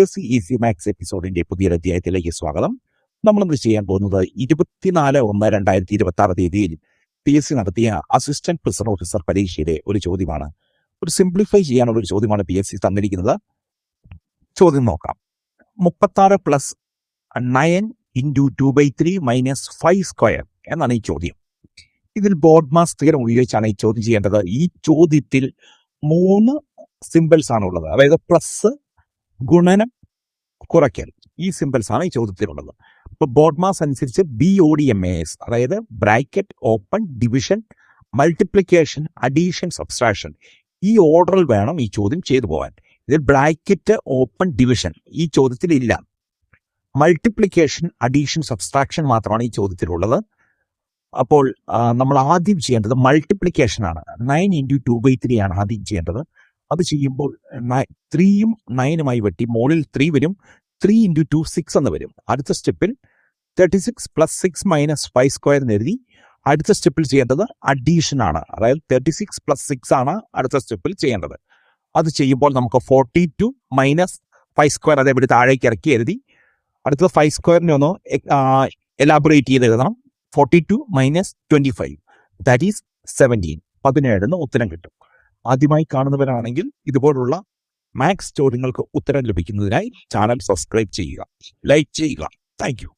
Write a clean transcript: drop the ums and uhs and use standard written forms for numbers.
S easy maths എപ്പിസോഡിന്റെ പുതിയൊരു അധ്യായത്തിലേക്ക് സ്വാഗതം. നമ്മളിന്ന് ചെയ്യാൻ പോകുന്നത് 24/1/2026 തീയതിയിൽ PSC നടത്തിയ അസിസ്റ്റന്റ് പ്രിസണർ ഓഫീസർ പരീക്ഷയുടെ ഒരു ചോദ്യമാണ്. ഒരു സിംപ്ലിഫൈ ചെയ്യാനുള്ള ഒരു ചോദ്യമാണ് PSC തന്നിരിക്കുന്നത്. ചോദ്യം നോക്കാം. 36 + 9 × 2/3 - 5² എന്നാണ് ഈ ചോദ്യം. ഇതിൽ ബോർഡ് മാസ് തിയറം ഉപയോഗിച്ചാണ് ഈ ചോദ്യം ചെയ്യേണ്ടത്. ഈ ചോദ്യത്തിൽ 3 സിമ്പിൾസ് ആണുള്ളത്, അതായത് പ്ലസ്, ഗുണനം, കുറയ്ക്കൽ. ഈ സിമ്പിൾസ് ആണ് ഈ ചോദ്യത്തിലുള്ളത്. ഇപ്പോൾ ബോർഡ് മാസ് അനുസരിച്ച് BODMAS, അതായത് bracket, open, division, multiplication, addition, subtraction, ഈ ഓർഡറിൽ വേണം ഈ ചോദ്യം ചെയ്തു പോകാൻ. ഇതിൽ ബ്രാക്കറ്റ്, ഓപ്പൺ, ഡിവിഷൻ ഈ ചോദ്യത്തിൽ ഇല്ല. മൾട്ടിപ്ലിക്കേഷൻ, അഡീഷൻ, സബ്സ്ട്രാക്ഷൻ മാത്രമാണ് ഈ ചോദ്യത്തിലുള്ളത്. അപ്പോൾ നമ്മൾ ആദ്യം ചെയ്യേണ്ടത് മൾട്ടിപ്ലിക്കേഷൻ ആണ്. 9 × 2/3 ആണ് ആദ്യം ചെയ്യേണ്ടത്. അത് ചെയ്യുമ്പോൾ 3യും 9ഉമായി വെട്ടി മുകളിൽ 3 വരും. 3 × 2 6 എന്ന് വരും. അടുത്ത സ്റ്റെപ്പിൽ 36 + 6 - 5² എന്ന് എഴുതി. അടുത്ത സ്റ്റെപ്പിൽ ചെയ്യേണ്ടത് അഡീഷൻ ആണ്, അതായത് 36 + 6 ആണ് അടുത്ത സ്റ്റെപ്പിൽ ചെയ്യേണ്ടത്. അത് ചെയ്യുമ്പോൾ നമുക്ക് 42 - 5² അതേപടി താഴേക്ക് ഇറക്കി എഴുതി. അടുത്തത് 5² ഒന്ന് എലാബറേറ്റ് ചെയ്ത് എഴുതണം. 42 - 25 ദാറ്റ് ഈസ് 17. 17 ഉത്തരം കിട്ടും. ആദ്യമായി കാണുന്നവരാണെങ്കിൽ ഇതുപോലുള്ള മാത്സ് ചോദ്യങ്ങൾക്ക് ഉത്തരം ലഭിക്കുന്നതിനായി ചാനൽ സബ്സ്ക്രൈബ് ചെയ്യുക, ലൈക്ക് ചെയ്യുക. Thank you.